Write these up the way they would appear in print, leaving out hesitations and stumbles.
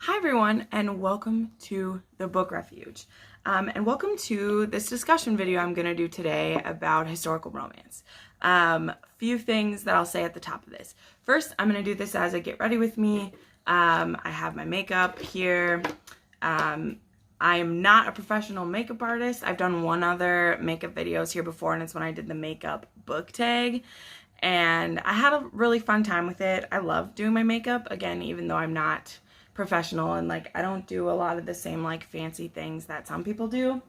Hi everyone, and welcome to the Book Refuge. And welcome to this discussion video I'm going to do today about historical romance. Few things that I'll say at the top of this. First, I'm going to do this as a get ready with me. I have my makeup here. I am not a professional makeup artist. I've done one other makeup videos here before, and it's when I did the makeup book tag. And I had a really fun time with it. I love doing my makeup, again, even though I'm not professional and I don't do a lot of the same fancy things that some people do,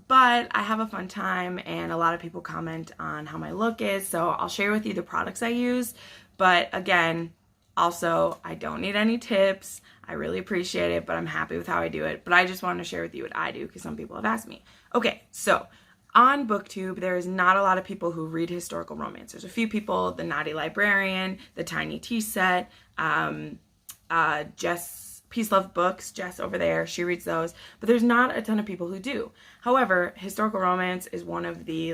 but I have a fun time and a lot of people comment on how my look is, so I'll share with you the products I use. But again, also, I don't need any tips. I really appreciate it, but I'm happy with how I do it. But I just wanted to share with you what I do because some people have asked me. Okay, so on Booktube, there is not a lot of people who read historical romance. There's a few people, the Naughty Librarian, the Tiny Tea Set, Jess, Peace Love Books, Jess over there, she reads those, but there's not a ton of people who do. However, historical romance is one of the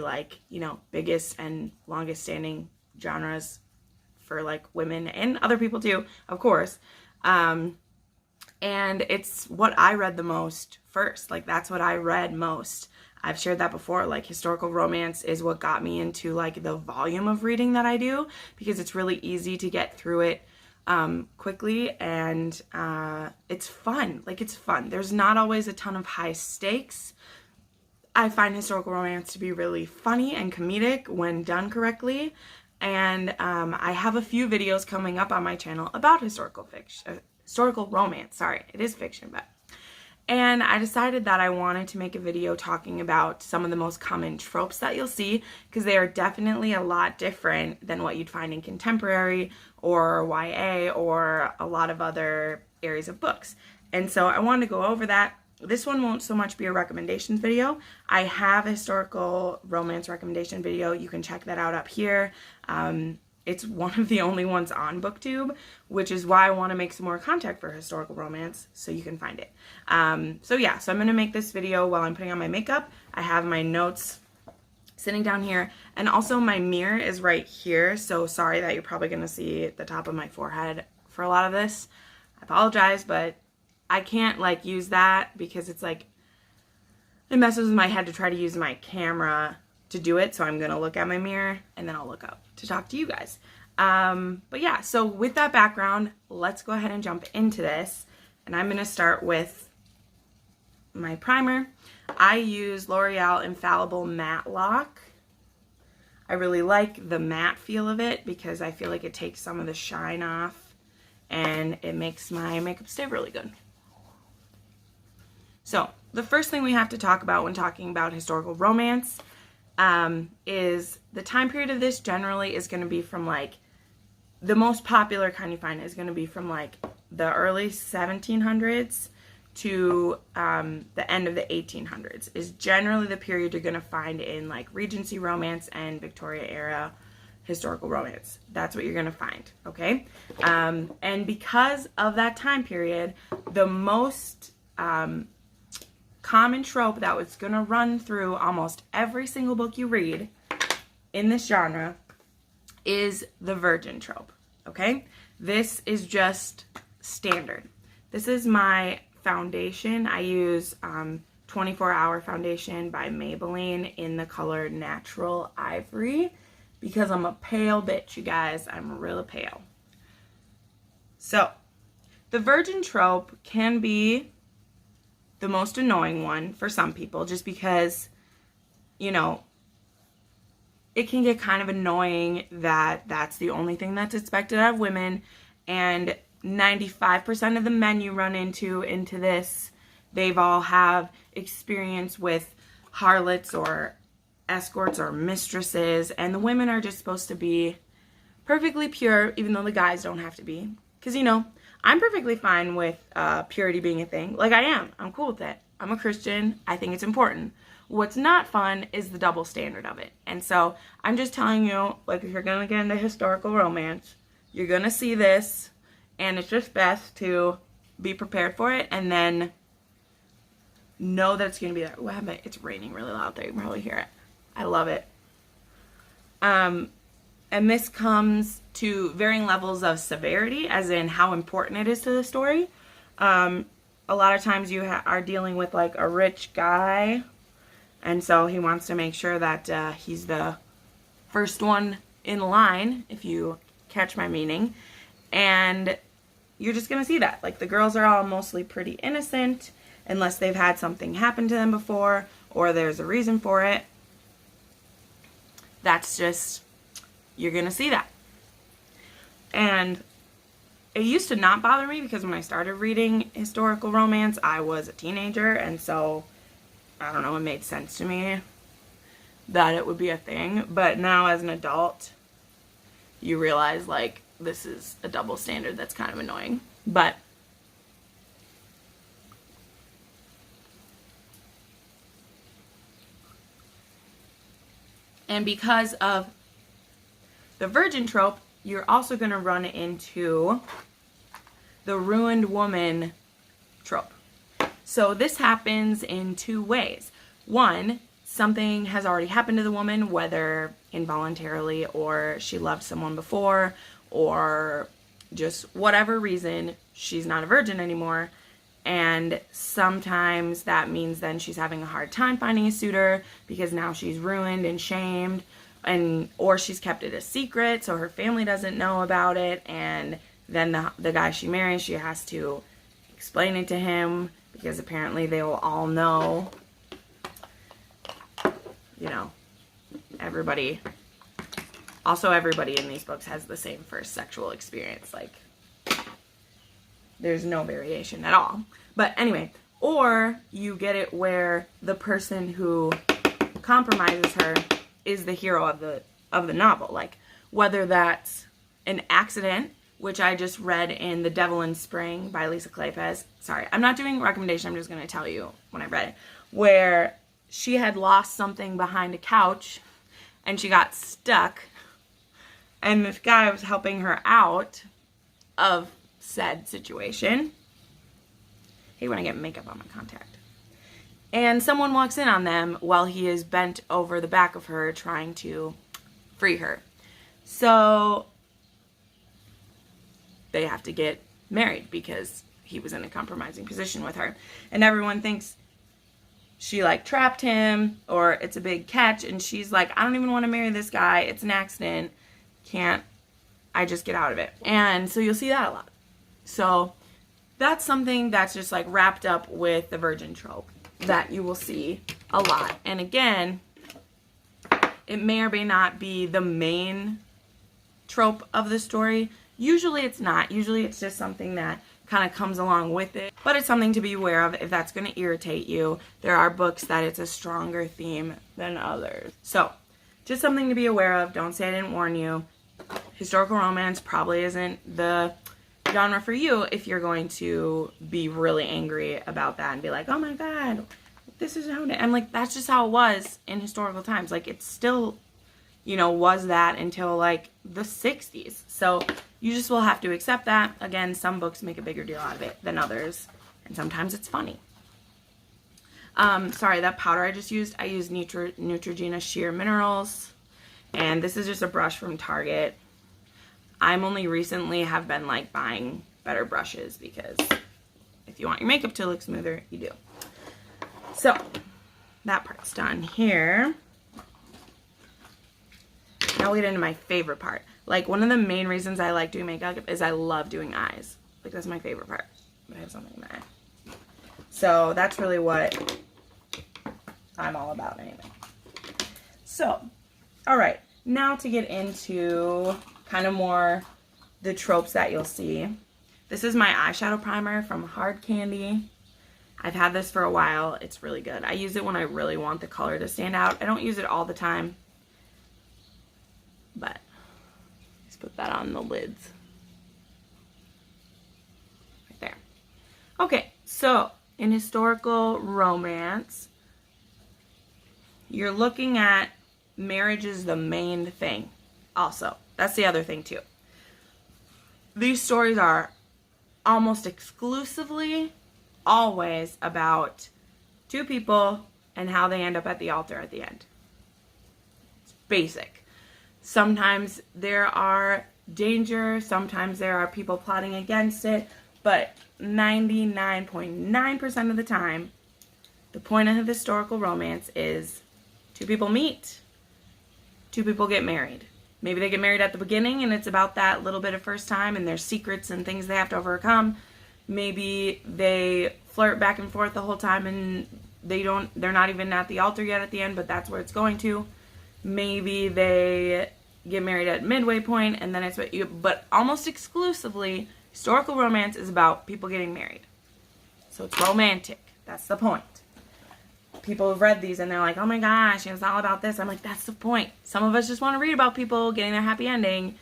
biggest and longest standing genres for women and other people too, of course. And it's what I read the most first. That's what I read most. I've shared that before. Historical romance is what got me into the volume of reading that I do, because it's really easy to get through it quickly, and it's fun. It's fun. There's not always a ton of high stakes. I find historical romance to be really funny and comedic when done correctly, and I have a few videos coming up on my channel about historical romance. Sorry, it is fiction, but. And I decided that I wanted to make a video talking about some of the most common tropes that you'll see, because they are definitely a lot different than what you'd find in contemporary or YA or a lot of other areas of books. And so I wanted to go over that. This one won't so much be a recommendations video. I have a historical romance recommendation video. You can check that out up here. It's one of the only ones on Booktube, which is why I want to make some more content for historical romance so you can find it. So I'm going to make this video while I'm putting on my makeup. I have my notes sitting down here, and also my mirror is right here, so sorry that you're probably going to see the top of my forehead for a lot of this. I apologize, but I can't use that because it's it messes with my head to try to use my camera to do it, so I'm gonna look at my mirror and then I'll look up to talk to you guys. But yeah, so with that background, let's go ahead and jump into this, and I'm gonna start with my primer. I use L'Oreal Infallible Matte Lock. I really like the matte feel of it because I feel like it takes some of the shine off and it makes my makeup stay really good. So the first thing we have to talk about when talking about historical romance is the time period of this generally is going to be from the most popular kind you find is going to be from the early 1700s to the end of the 1800s is generally the period you're going to find in Regency romance and Victoria era historical romance. That's what you're going to find, okay? And because of that time period, the most common trope that was going to run through almost every single book you read in this genre is the virgin trope, okay? This is just standard. This is my foundation. I use 24-Hour Foundation by Maybelline in the color Natural Ivory because I'm a pale bitch, you guys. I'm really pale. So, the virgin trope can be the most annoying one for some people just because, it can get kind of annoying that that's the only thing that's expected of women, and 95% of the men you run into this, they've all have experience with harlots or escorts or mistresses, and the women are just supposed to be perfectly pure, even though the guys don't have to be, because I'm perfectly fine with purity being a thing. I am. I'm cool with it. I'm a Christian. I think it's important. What's not fun is the double standard of it. And so I'm just telling you, if you're going to get into historical romance, you're going to see this, and it's just best to be prepared for it and then know that it's going to be there. What happened? It's raining really loud there. You can probably hear it. I love it. And this comes to varying levels of severity, as in how important it is to the story. A lot of times you are dealing with like a rich guy, and so he wants to make sure that he's the first one in line, if you catch my meaning. And you're just gonna see that. Like, the girls are all mostly pretty innocent, unless they've had something happen to them before, or there's a reason for it. That's just, you're gonna see that. And it used to not bother me, because when I started reading historical romance, I was a teenager, and so, I don't know, it made sense to me that it would be a thing. But now as an adult, you realize, like, this is a double standard that's kind of annoying. But and because of the virgin trope, you're also going to run into the ruined woman trope. So this happens in two ways. One, something has already happened to the woman, whether involuntarily or she loved someone before, or just whatever reason, she's not a virgin anymore. And sometimes that means then she's having a hard time finding a suitor, because now she's ruined and shamed, or she's kept it a secret so her family doesn't know about it, and then the guy she marries, she has to explain it to him, because apparently they will all know. You know, everybody in these books has the same first sexual experience. Like, there's no variation at all. But anyway, or you get it where the person who compromises her is the hero of the novel. Like, whether that's an accident, which I just read in The Devil in Spring by Lisa Kleypas. Sorry, I'm not doing a recommendation, I'm just going to tell you when I read it. Where she had lost something behind a couch, and she got stuck, and this guy was helping her out of said situation. Hey, when I get makeup on my contact. And someone walks in on them while he is bent over the back of her trying to free her. So they have to get married because he was in a compromising position with her. And everyone thinks she like trapped him, or it's a big catch, and she's like, I don't even want to marry this guy. It's an accident. Can't I just get out of it? And so you'll see that a lot. So that's something that's just like wrapped up with the virgin trope that you will see a lot. And again, it may or may not be the main trope of the story. Usually it's not. Usually it's just something that kind of comes along with it. But it's something to be aware of if that's going to irritate you. There are books that it's a stronger theme than others. So, just something to be aware of. Don't say I didn't warn you. Historical romance probably isn't the genre for you if you're going to be really angry about that and be like, oh my god, this is how it... I'm like, that's just how it was in historical times. Like, it's still, you know, was that until like the 60s. So you just will have to accept that. Again, some books make a bigger deal out of it than others, and sometimes it's funny. Sorry, that powder I just used, I used Neutrogena Sheer Minerals, and this is just a brush from Target. I'm only recently have been like buying better brushes, because if you want your makeup to look smoother, you do. So that part's done here. Now we'll get into my favorite part. Like, one of the main reasons I like doing makeup is I love doing eyes. Like, that's my favorite part. But I have something in my eye. So that's really what I'm all about anyway. So, alright. Now to get into kind of more the tropes that you'll see. This is my eyeshadow primer from Hard Candy. I've had this for a while. It's really good. I use it when I really want the color to stand out. I don't use it all the time, but just put that on the lids. Right there. Okay, so in historical romance, you're looking at marriage is the main thing. Also, that's the other thing too. These stories are almost exclusively always about two people and how they end up at the altar at the end. It's basic. Sometimes there are danger, sometimes there are people plotting against it, but 99.9% of the time, the point of historical romance is two people meet, two people get married. Maybe they get married at the beginning and it's about that little bit of first time and there's secrets and things they have to overcome. Maybe they flirt back and forth the whole time and they're not even at the altar yet at the end, but that's where it's going to. Maybe they get married at midway point and then but almost exclusively, historical romance is about people getting married. So it's romantic. That's the point. People have read these and they're like, oh my gosh, it's all about this. I'm like, that's the point. Some of us just want to read about people getting their happy ending.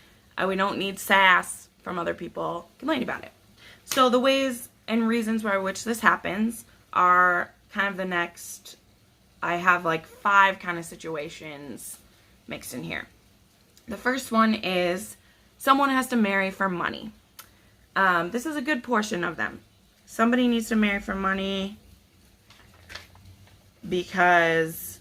We don't need sass from other people complaining about it. So the ways and reasons by which this happens are kind of the next, I have like 5 kind of situations mixed in here. The first one is someone has to marry for money. This is a good portion of them. Somebody needs to marry for money because,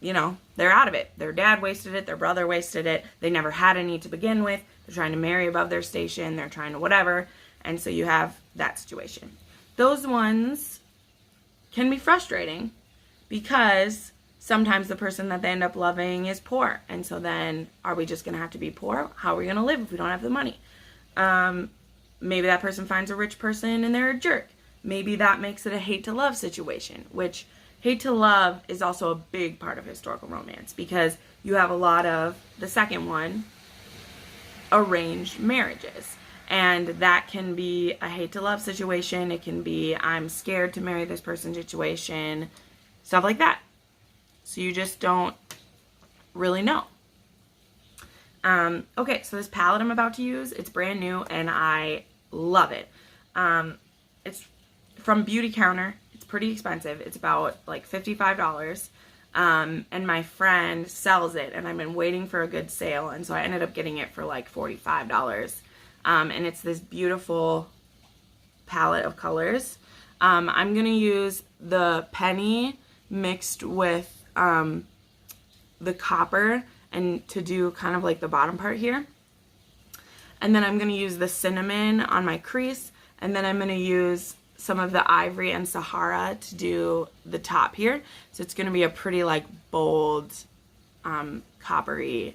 you know, they're out of it. Their dad wasted it. Their brother wasted it. They never had any to begin with. They're trying to marry above their station. They're trying to whatever. And so you have that situation. Those ones can be frustrating because sometimes the person that they end up loving is poor. And so then are we just going to have to be poor? How are we going to live if we don't have the money? Maybe that person finds a rich person and they're a jerk. Maybe that makes it a hate to love situation, which hate to love is also a big part of historical romance because you have a lot of, the second one, arranged marriages. And that can be a hate to love situation. It can be I'm scared to marry this person situation, stuff like that. So you just don't really know. Okay, so this palette I'm about to use, it's brand new and I love it. It's from Beauty Counter. It's pretty expensive. It's about like $55. And my friend sells it and I've been waiting for a good sale. And so I ended up getting it for like $45. And it's this beautiful palette of colors. I'm going to use the penny mixed with the copper and to do kind of like the bottom part here. And then I'm going to use the cinnamon on my crease. And then I'm going to use some of the ivory and Sahara to do the top here. So it's going to be a pretty like bold, coppery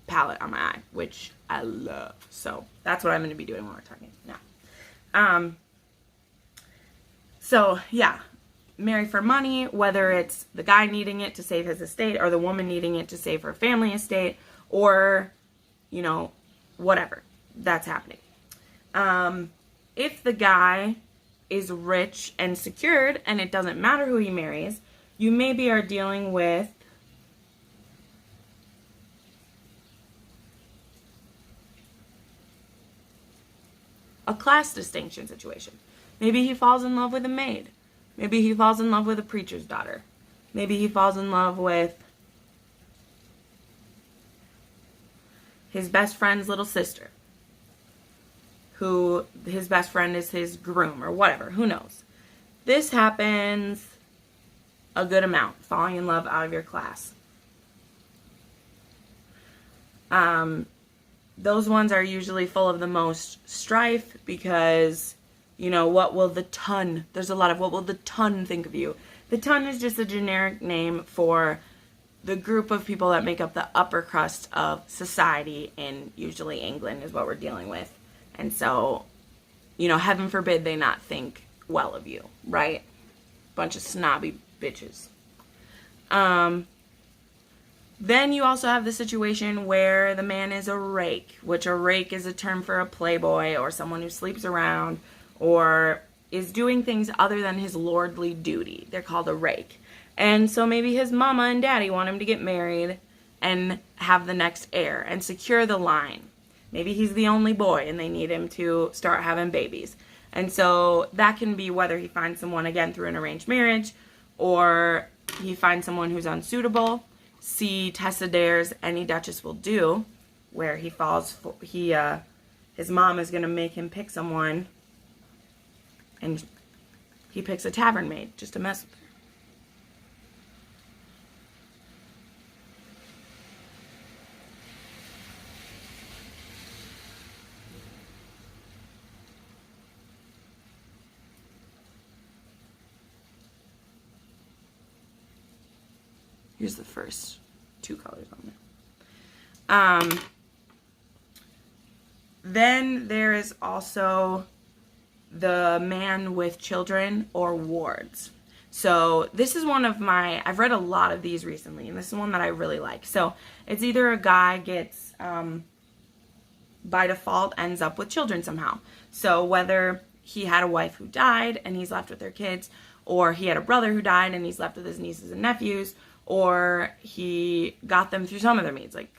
palette on my eye, which I love. So that's what I'm going to be doing when we're talking now. So yeah, marry for money, whether it's the guy needing it to save his estate or the woman needing it to save her family estate or, you know, whatever. That's happening. If the guy is rich and secured and it doesn't matter who he marries, you maybe are dealing with a class distinction situation. Maybe he falls in love with a maid. Maybe he falls in love with a preacher's daughter. Maybe he falls in love with his best friend's little sister, who his best friend is his groom or whatever. Who knows? This happens a good amount, falling in love out of your class. Those ones are usually full of the most strife because, you know, what will the ton, there's a lot of what will the ton think of you. The ton is just a generic name for the group of people that make up the upper crust of society in usually England is what we're dealing with. And so, you know, heaven forbid they not think well of you, right? Bunch of snobby bitches. Then you also have the situation where the man is a rake, which a rake is a term for a playboy or someone who sleeps around or is doing things other than his lordly duty. They're called a rake. And so maybe his mama and daddy want him to get married and have the next heir and secure the line. Maybe he's the only boy and they need him to start having babies. And so that can be whether he finds someone, again, through an arranged marriage or he finds someone who's unsuitable. See Tessa Dare's Any Duchess Will Do, where he falls for, his mom is going to make him pick someone and he picks a tavern maid just to mess with her. Here's the first 2 colors on there. Then there is also the man with children or wards. So this is one of my, I've read a lot of these recently, and this is one that I really like. So it's either a guy gets, by default, ends up with children somehow. So whether he had a wife who died and he's left with their kids, or he had a brother who died and he's left with his nieces and nephews, or he got them through some of their means, like,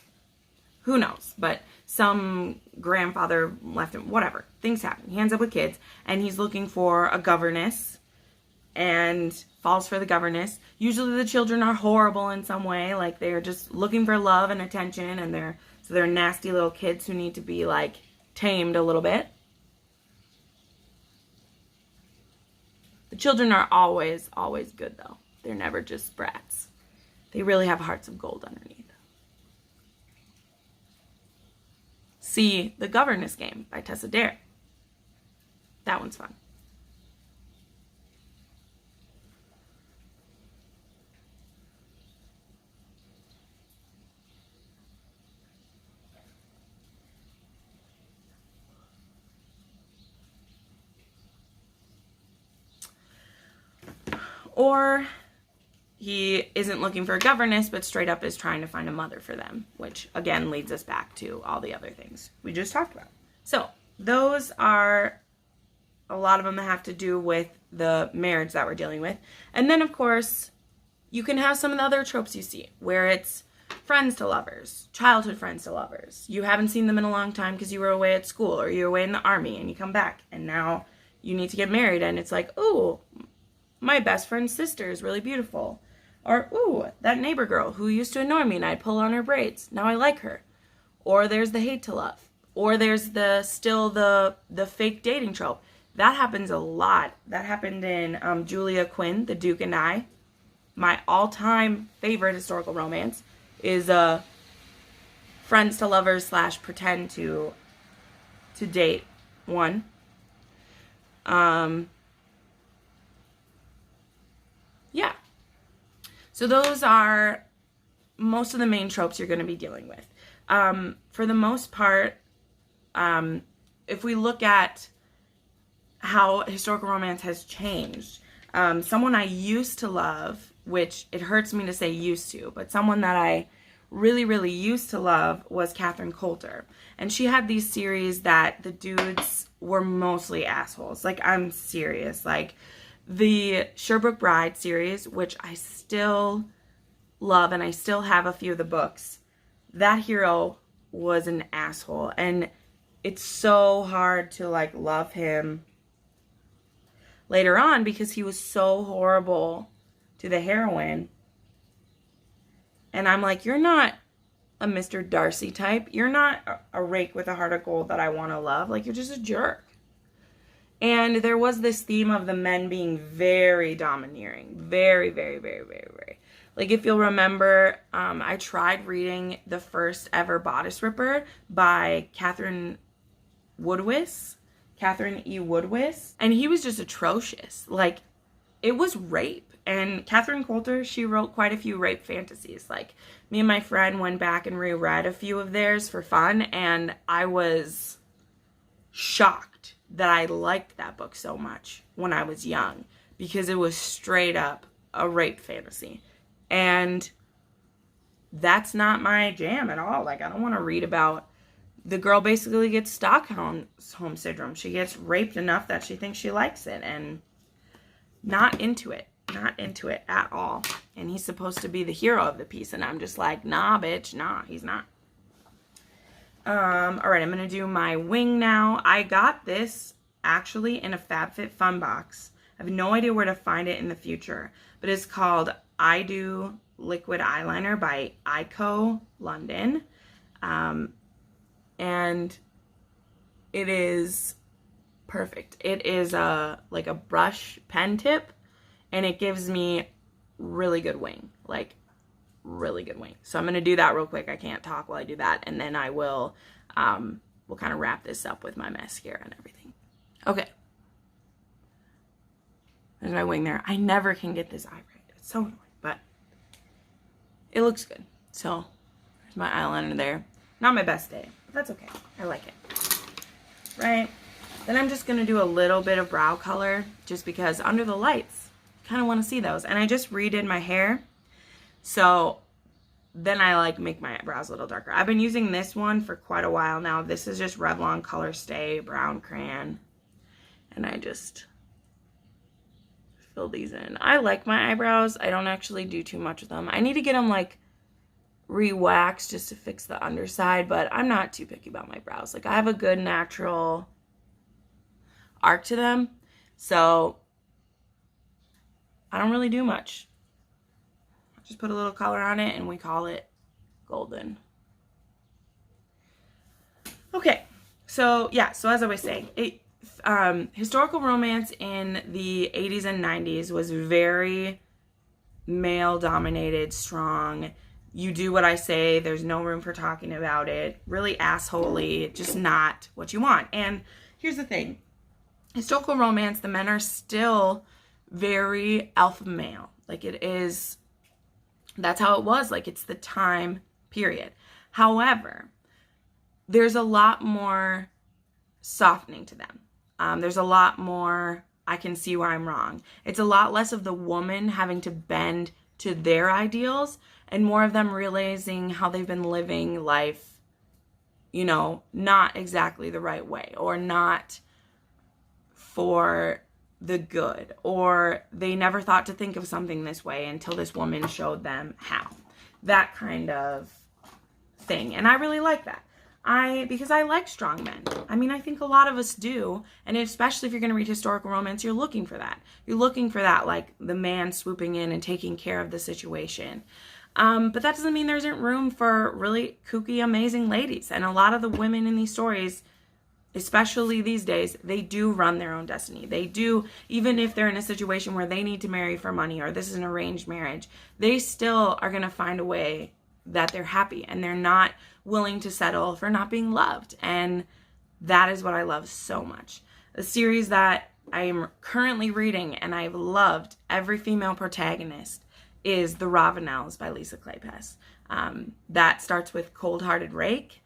who knows, but some grandfather left him, whatever, things happen. He ends up with kids, and he's looking for a governess, and falls for the governess. Usually the children are horrible in some way, like they're just looking for love and attention, and they're nasty little kids who need to be, like, tamed a little bit. The children are always, always good, though. They're never just brats. They really have hearts of gold underneath. See The Governess Game by Tessa Dare. That one's fun. Or he isn't looking for a governess, but straight up is trying to find a mother for them, which again leads us back to all the other things we just talked about. So those are a lot of them that have to do with the marriage that we're dealing with. And then, of course, you can have some of the other tropes you see, where it's friends to lovers, childhood friends to lovers. You haven't seen them in a long time because you were away at school or you were away in the army, and you come back and now you need to get married, and it's like, ooh, my best friend's sister is really beautiful. Or, ooh, that neighbor girl who used to annoy me and I'd pull on her braids. Now I like her. Or there's the hate to love. Or there's the fake dating trope. That happens a lot. That happened in Julia Quinn, The Duke and I. My all-time favorite historical romance is friends to lovers / pretend to date one. Yeah. So those are most of the main tropes you're going to be dealing with. For the most part, if we look at how historical romance has changed, someone I used to love, which it hurts me to say used to, but someone that I really, really used to love was Catherine Coulter. And she had these series that the dudes were mostly assholes. Like, I'm serious. Like, the Sherbrooke Bride series, which I still love, and I still have a few of the books, that hero was an asshole. And it's so hard to, like, love him later on because he was so horrible to the heroine. And I'm like, you're not a Mr. Darcy type. You're not a rake with a heart of gold that I want to love. Like, you're just a jerk. And there was this theme of the men being very domineering. Very, very, very, very, very. Like, if you'll remember, I tried reading the first ever Bodice Ripper by Catherine E. Woodwiss. And he was just atrocious. Like, it was rape. And Catherine Coulter, she wrote quite a few rape fantasies. Like, me and my friend went back and reread a few of theirs for fun, and I was shocked that I liked that book so much when I was young, because it was straight up a rape fantasy. And that's not my jam at all. Like, I don't want to read about the girl basically gets Stockholm syndrome. She gets raped enough that she thinks she likes it, and not into it. Not into it at all. And he's supposed to be the hero of the piece, and I'm just like, nah, bitch, nah, he's not. Alright, I'm gonna do my wing now. I got this actually in a FabFitFun box. I have no idea where to find it in the future, but it's called I Do Liquid Eyeliner by Ico London. And it is perfect. It is like a brush pen tip, and it gives me really good wing. Like, really good wing. So I'm going to do that real quick. I can't talk while I do that, and then I will, we'll kind of wrap this up with my mascara and everything. Okay. There's my wing there. I never can get this eye right. It's so annoying, but it looks good. So there's my eyeliner there. Not my best day, but that's okay. I like it. Right? Then I'm just going to do a little bit of brow color just because under the lights, you kind of want to see those. And I just redid my hair. So then I like make my brows a little darker. I've been using this one for quite a while now. This is just Revlon Color Stay Brown Crayon. And I just fill these in. I like my eyebrows. I don't actually do too much with them. I need to get them like re-waxed just to fix the underside, but I'm not too picky about my brows. Like I have a good natural arc to them, so I don't really do much. Just put a little color on it and we call it golden. Okay, so yeah, so as I was saying, historical romance in the 80s and 90s was very male dominated, strong. You do what I say, there's no room for talking about it, really assholey, just not what you want. And here's the thing, historical romance, the men are still very alpha male. Like it is, that's how it was, like it's the time period. However, there's a lot more softening to them. There's a lot more, I can see where I'm wrong. It's a lot less of the woman having to bend to their ideals and more of them realizing how they've been living life, you know, not exactly the right way or not for the good, or they never thought to think of something this way until this woman showed them how. That kind of thing. And I really like that. Because I like strong men. I mean, I think a lot of us do. And especially if you're going to read historical romance, you're looking for that. You're looking for that, like the man swooping in and taking care of the situation. But that doesn't mean there isn't room for really kooky, amazing ladies. And a lot of the women in these stories, especially these days, they do run their own destiny. They do, even if they're in a situation where they need to marry for money or this is an arranged marriage, they still are going to find a way that they're happy and they're not willing to settle for not being loved. And that is what I love so much. A series that I am currently reading and I've loved every female protagonist is The Ravenels by Lisa Kleypas. That starts with Cold Hearted Rake,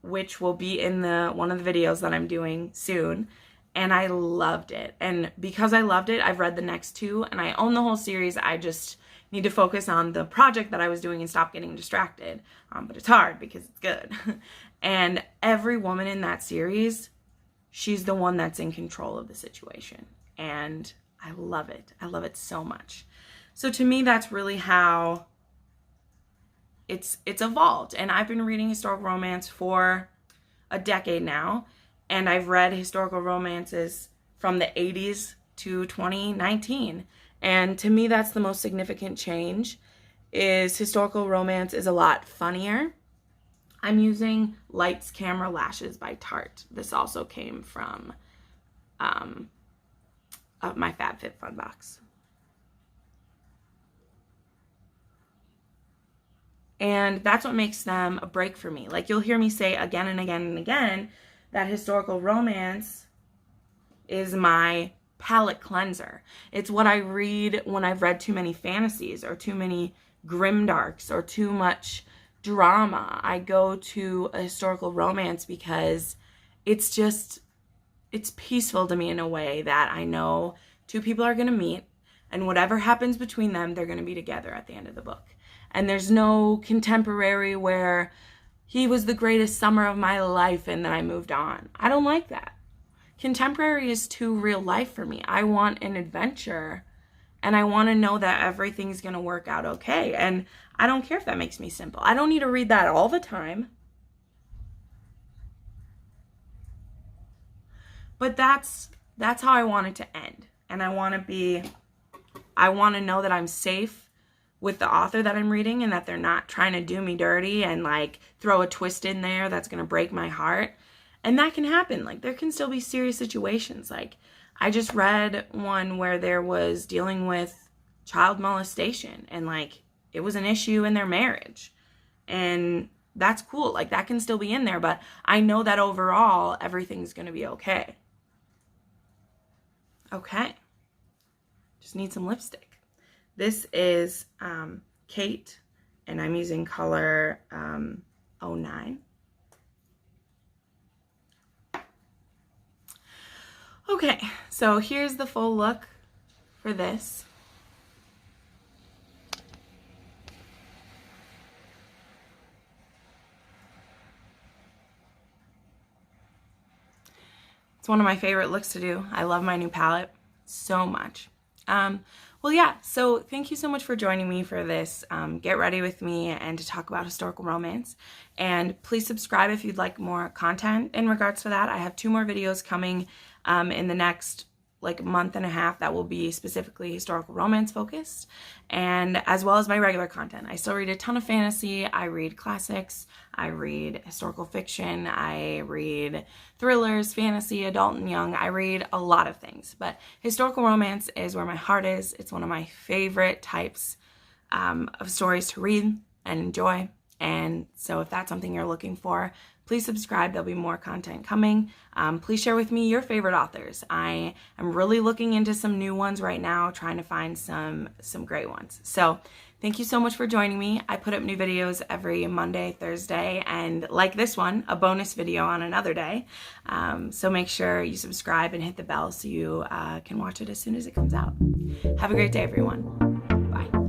which will be in one of the videos that I'm doing soon. And I loved it. And because I loved it, I've read the next two and I own the whole series. I just need to focus on the project that I was doing and stop getting distracted. But it's hard because it's good. And every woman in that series, she's the one that's in control of the situation. And I love it. I love it so much. So to me, that's really how it's evolved. And I've been reading historical romance for a decade now. And I've read historical romances from the 80s to 2019. And to me, that's the most significant change, is historical romance is a lot funnier. I'm using Lights, Camera, Lashes by Tarte. This also came from my FabFitFun box. And that's what makes them a break for me. Like, you'll hear me say again and again and again that historical romance is my palate cleanser. It's what I read when I've read too many fantasies or too many grimdarks or too much drama. I go to a historical romance because it's peaceful to me in a way that I know two people are going to meet, and whatever happens between them, they're going to be together at the end of the book. And there's no contemporary where he was the greatest summer of my life and then I moved on. I don't like that. Contemporary is too real life for me. I want an adventure and I want to know that everything's going to work out okay. And I don't care if that makes me simple. I don't need to read that all the time. But that's how I want it to end. And I want to know that I'm safe with the author that I'm reading and that they're not trying to do me dirty and like throw a twist in there that's going to break my heart. And that can happen. Like, there can still be serious situations. Like, I just read one where there was dealing with child molestation and like it was an issue in their marriage. And that's cool. Like, that can still be in there, but I know that overall everything's going to be okay. Okay. Just need some lipstick. This is Kate, and I'm using color 09. Okay, so here's the full look for this. It's one of my favorite looks to do. I love my new palette so much. Well, yeah, so thank you so much for joining me for this Get Ready with me and to talk about historical romance. And please subscribe if you'd like more content in regards to that. I have 2 more videos coming in the next like month and a half that will be specifically historical romance focused, and as well as my regular content. I still read a ton of fantasy. I read classics. I read historical fiction. I read thrillers, fantasy, adult and young. I read a lot of things, but historical romance is where my heart is. It's one of my favorite types of stories to read and enjoy. And so if that's something you're looking for, please subscribe. There'll be more content coming. Please share with me your favorite authors. I am really looking into some new ones right now, trying to find some great ones. So thank you so much for joining me. I put up new videos every Monday, Thursday, and like this one, a bonus video on another day. So make sure you subscribe and hit the bell so you can watch it as soon as it comes out. Have a great day, everyone. Bye.